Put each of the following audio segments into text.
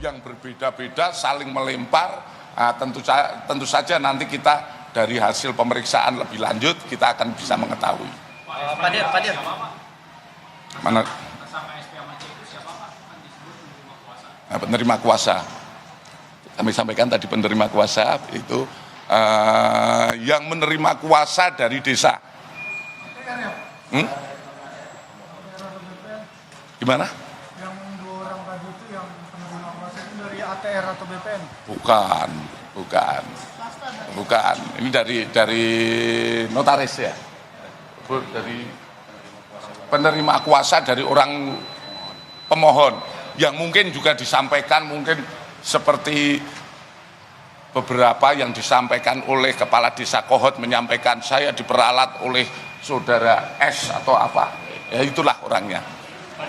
yang berbeda-beda saling melempar. Tentu saja nanti kita dari hasil pemeriksaan lebih lanjut kita akan bisa mengetahui. Pak Dir. Mana? Penerima kuasa. Kami sampaikan tadi penerima kuasa itu yang menerima kuasa dari desa. Gimana? Yang 2 orang tadi itu yang penerima kuasa itu dari ATR atau BPN? Bukan. Ini dari notaris ya. Dari penerima kuasa dari orang pemohon yang mungkin juga disampaikan mungkin seperti beberapa yang disampaikan oleh Kepala Desa Kohot menyampaikan saya diperalat oleh saudara S atau apa. Ya itulah orangnya.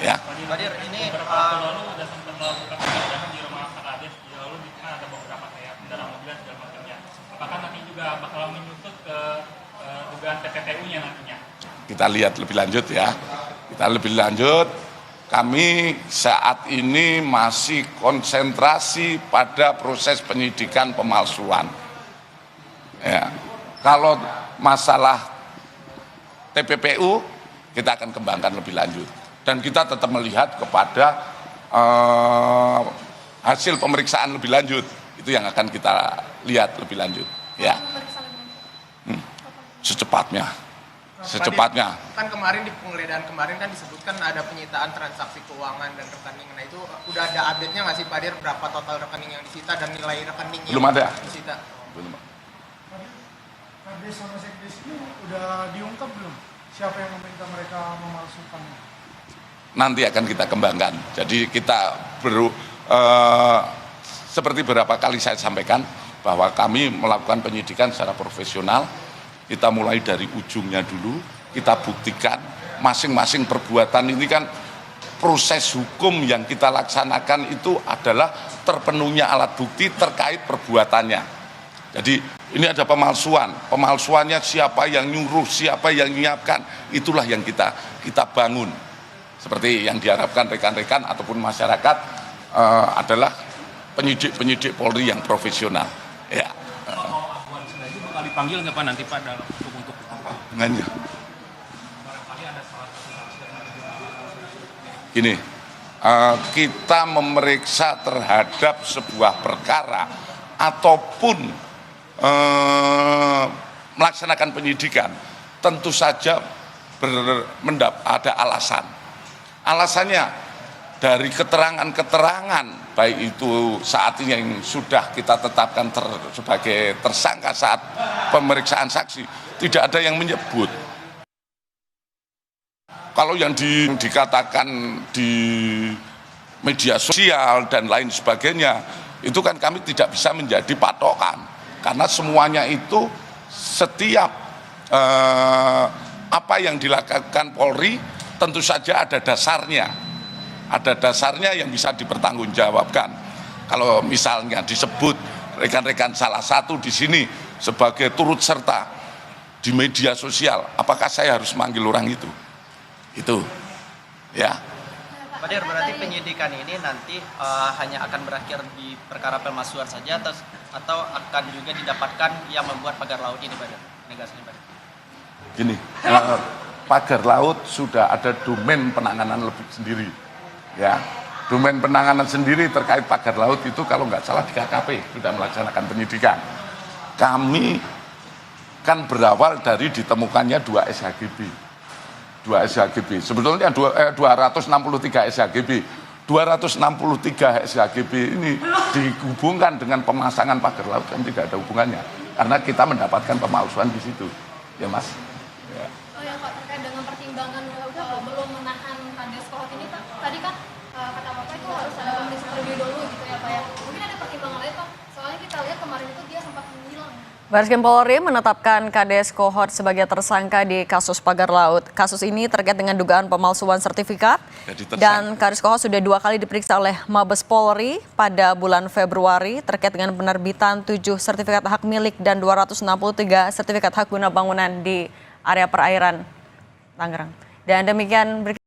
Ya. Pak Dir, ini lalu sudah sempat melakukan penggeledahan di rumah Pak Kades, lalu di sana ada beberapa kayak kendaraan mobil dan segala macamnya. Apakah nanti juga bakal menyusut ke dugaan TPPU-nya nantinya? Kita lihat lebih lanjut ya. Kami saat ini masih konsentrasi pada proses penyidikan pemalsuan. Ya. Kalau masalah TPPU kita akan kembangkan lebih lanjut. Dan kita tetap melihat kepada hasil pemeriksaan lebih lanjut. Itu yang akan kita lihat lebih lanjut. Ya. Secepatnya. Kan kemarin di penggeledahan kemarin kan disebutkan ada penyitaan transaksi keuangan dan rekening. Nah itu udah ada update-nya nggak sih Pak Dir, berapa total rekening yang disita dan nilai rekening Belum yang ada. disita? Belum. Kades sama Sekdes ini udah diungkap belum? Siapa yang meminta mereka memalsukan? Nanti akan kita kembangkan. Jadi kita seperti beberapa kali saya sampaikan bahwa kami melakukan penyidikan secara profesional. Kita mulai dari ujungnya dulu, kita buktikan masing-masing perbuatan ini kan proses hukum yang kita laksanakan itu adalah terpenuhnya alat bukti terkait perbuatannya. Jadi ini ada pemalsuannya siapa yang nyuruh, siapa yang menyiapkan, itulah yang kita bangun. Seperti yang diharapkan rekan-rekan ataupun masyarakat adalah penyidik Polri yang profesional. Ya. Bakal dipanggil nggak Pak nanti Pak dalam untuk Dengannya. Gini, kita memeriksa terhadap sebuah perkara ataupun melaksanakan penyidikan, tentu saja ada alasan. Alasannya dari keterangan-keterangan, baik itu saat ini yang sudah kita tetapkan sebagai tersangka saat pemeriksaan saksi, tidak ada yang menyebut. Kalau yang dikatakan di media sosial dan lain sebagainya, itu kan kami tidak bisa menjadi patokan. Karena semuanya itu setiap apa yang dilakukan Polri tentu saja ada dasarnya. Ada dasarnya yang bisa dipertanggungjawabkan. Kalau misalnya disebut rekan-rekan salah satu di sini sebagai turut serta di media sosial, apakah saya harus manggil orang itu? Itu, ya. Pak Dir, berarti penyidikan ini nanti hanya akan berakhir di perkara pemalsuan saja atau akan juga didapatkan yang membuat pagar laut ini Pak Dir? Negasinya Pak Dir. Gini, pagar laut sudah ada domain penanganan lebih sendiri. Ya, domain penanganan sendiri terkait pagar laut itu kalau nggak salah di KKP sudah melaksanakan penyidikan. Kami kan berawal dari ditemukannya 2 SHGB. Sebetulnya 263 SHGB. 263 SHGB ini dihubungkan dengan pemasangan pagar laut kan tidak ada hubungannya. Karena kita mendapatkan pemalsuan di situ. Ya, Mas. Ya. Oh ya Pak, terkait dengan pertimbangan belum menahan Kades Kohot ini Pak, tadi kan kata Bapak itu harus ada pemeriksaan terlebih dulu gitu ya Pak ya. Mungkin ada pertimbangan lain Pak, soalnya kita lihat kemarin itu dia sempat menghilang. Bareskrim Polri menetapkan Kades Kohot sebagai tersangka di kasus pagar laut. Kasus ini terkait dengan dugaan pemalsuan sertifikat dan Kades Kohot sudah 2 kali diperiksa oleh Mabes Polri pada bulan Februari terkait dengan penerbitan 7 sertifikat hak milik dan 263 sertifikat hak guna bangunan di area perairan Tangerang. Dan demikian